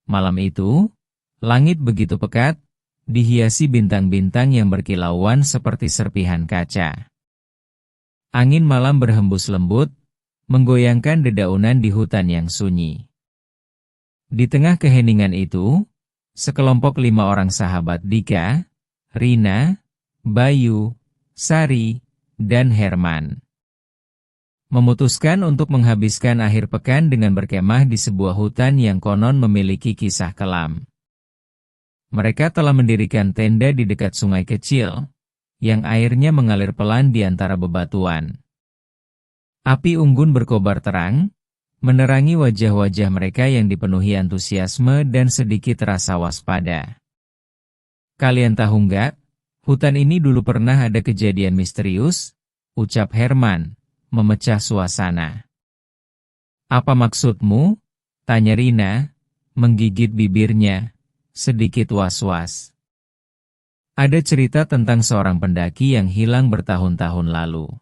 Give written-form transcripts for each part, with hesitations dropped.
Malam itu, langit begitu pekat, dihiasi bintang-bintang yang berkilauan seperti serpihan kaca. Angin malam berhembus lembut, menggoyangkan dedaunan di hutan yang sunyi. Di tengah keheningan itu, sekelompok 5 orang sahabat Dika, Rina, Bayu, Sari, dan Herman memutuskan untuk menghabiskan akhir pekan dengan berkemah di sebuah hutan yang konon memiliki kisah kelam. Mereka telah mendirikan tenda di dekat sungai kecil, yang airnya mengalir pelan di antara bebatuan. Api unggun berkobar terang, menerangi wajah-wajah mereka yang dipenuhi antusiasme dan sedikit rasa waspada. Kalian tahu nggak, hutan ini dulu pernah ada kejadian misterius, ucap Herman, memecah suasana. Apa maksudmu? Tanya Rina, menggigit bibirnya, sedikit was-was. Ada cerita tentang seorang pendaki yang hilang bertahun-tahun lalu.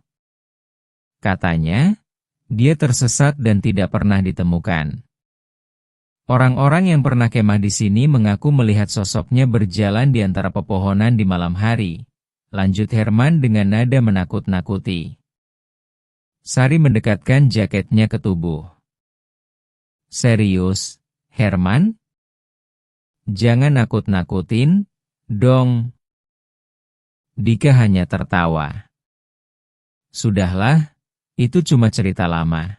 Katanya, dia tersesat dan tidak pernah ditemukan. Orang-orang yang pernah kemah di sini mengaku melihat sosoknya berjalan di antara pepohonan di malam hari. Lanjut Herman dengan nada menakut-nakuti. Sari mendekatkan jaketnya ke tubuh. Serius, Herman? Jangan nakut-nakutin, dong. Dika hanya tertawa. Sudahlah, itu cuma cerita lama.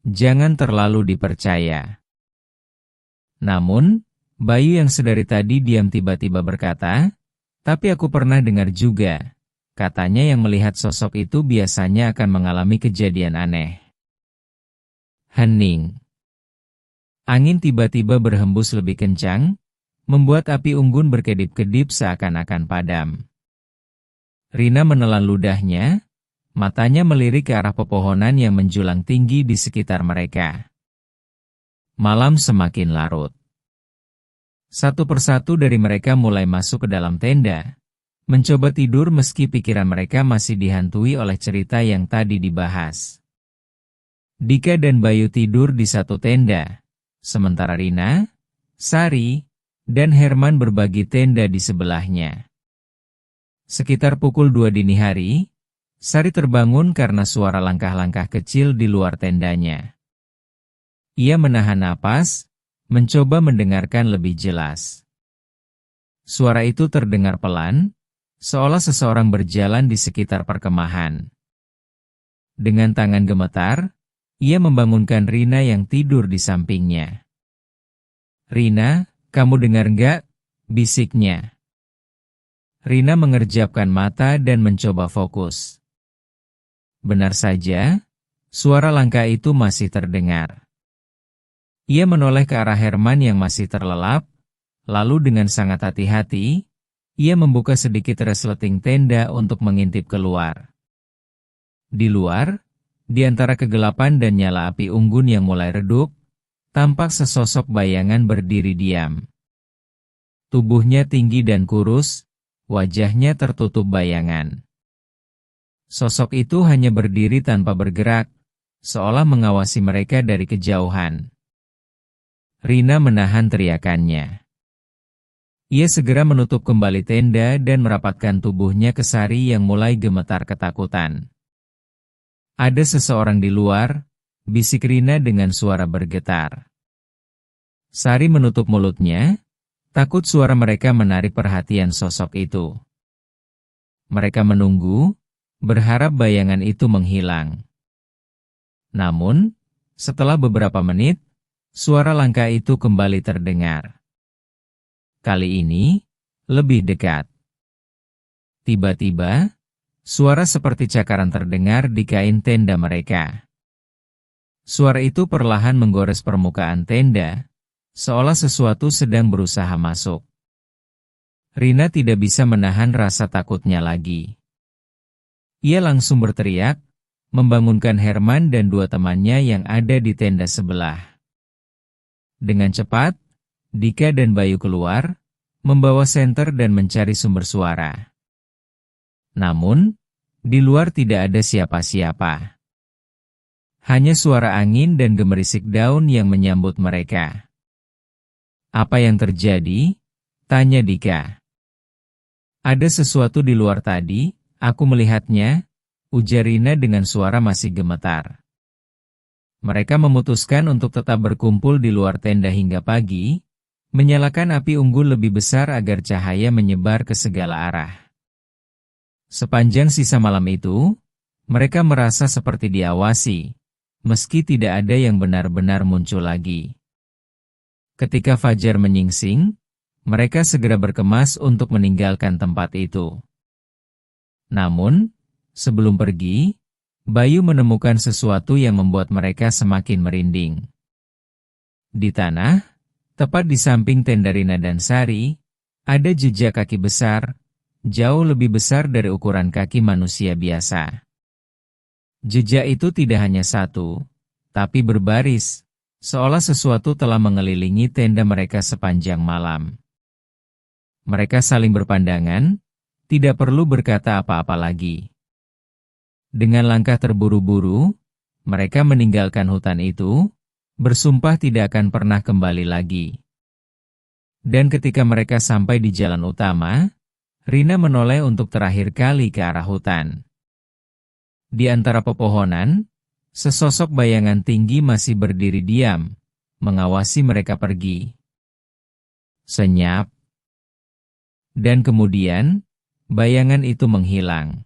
Jangan terlalu dipercaya. Namun, Bayu yang sedari tadi diam tiba-tiba berkata, tapi aku pernah dengar juga. Katanya yang melihat sosok itu biasanya akan mengalami kejadian aneh. Hening. Angin tiba-tiba berhembus lebih kencang, membuat api unggun berkedip-kedip seakan-akan padam. Rina menelan ludahnya, matanya melirik ke arah pepohonan yang menjulang tinggi di sekitar mereka. Malam semakin larut. Satu persatu dari mereka mulai masuk ke dalam tenda, mencoba tidur meski pikiran mereka masih dihantui oleh cerita yang tadi dibahas. Dika dan Bayu tidur di satu tenda, sementara Rina, Sari, dan Herman berbagi tenda di sebelahnya. Sekitar pukul 2 dini hari, Sari terbangun karena suara langkah-langkah kecil di luar tendanya. Ia menahan napas, mencoba mendengarkan lebih jelas. Suara itu terdengar pelan, seolah seseorang berjalan di sekitar perkemahan. Dengan tangan gemetar, ia membangunkan Rina yang tidur di sampingnya. Rina, kamu dengar nggak? Bisiknya. Rina mengerjapkan mata dan mencoba fokus. Benar saja, suara langkah itu masih terdengar. Ia menoleh ke arah Herman yang masih terlelap, lalu dengan sangat hati-hati, ia membuka sedikit resleting tenda untuk mengintip keluar. Di luar, di antara kegelapan dan nyala api unggun yang mulai redup, tampak sesosok bayangan berdiri diam. Tubuhnya tinggi dan kurus, wajahnya tertutup bayangan. Sosok itu hanya berdiri tanpa bergerak, seolah mengawasi mereka dari kejauhan. Rina menahan teriakannya. Ia segera menutup kembali tenda dan merapatkan tubuhnya ke Sari yang mulai gemetar ketakutan. Ada seseorang di luar, bisik Rina dengan suara bergetar. Sari menutup mulutnya, takut suara mereka menarik perhatian sosok itu. Mereka menunggu, berharap bayangan itu menghilang. Namun, setelah beberapa menit, suara langkah itu kembali terdengar. Kali ini, lebih dekat. Tiba-tiba, suara seperti cakaran terdengar di kain tenda mereka. Suara itu perlahan menggores permukaan tenda, seolah sesuatu sedang berusaha masuk. Rina tidak bisa menahan rasa takutnya lagi. Ia langsung berteriak, membangunkan Herman dan 2 temannya yang ada di tenda sebelah. Dengan cepat, Dika dan Bayu keluar, membawa senter dan mencari sumber suara. Namun, di luar tidak ada siapa-siapa. Hanya suara angin dan gemerisik daun yang menyambut mereka. Apa yang terjadi? Tanya Dika. Ada sesuatu di luar tadi, aku melihatnya, ujar Rina dengan suara masih gemetar. Mereka memutuskan untuk tetap berkumpul di luar tenda hingga pagi, menyalakan api unggun lebih besar agar cahaya menyebar ke segala arah. Sepanjang sisa malam itu, mereka merasa seperti diawasi, meski tidak ada yang benar-benar muncul lagi. Ketika fajar menyingsing, mereka segera berkemas untuk meninggalkan tempat itu. Namun, sebelum pergi, Bayu menemukan sesuatu yang membuat mereka semakin merinding. Di tanah, tepat di samping tenda Rina dan Sari, ada jejak kaki besar, jauh lebih besar dari ukuran kaki manusia biasa. Jejak itu tidak hanya satu, tapi berbaris, seolah sesuatu telah mengelilingi tenda mereka sepanjang malam. Mereka saling berpandangan, tidak perlu berkata apa-apa lagi. Dengan langkah terburu-buru, mereka meninggalkan hutan itu, bersumpah tidak akan pernah kembali lagi. Dan ketika mereka sampai di jalan utama, Rina menoleh untuk terakhir kali ke arah hutan. Di antara pepohonan, sesosok bayangan tinggi masih berdiri diam, mengawasi mereka pergi. Senyap. Dan kemudian, bayangan itu menghilang.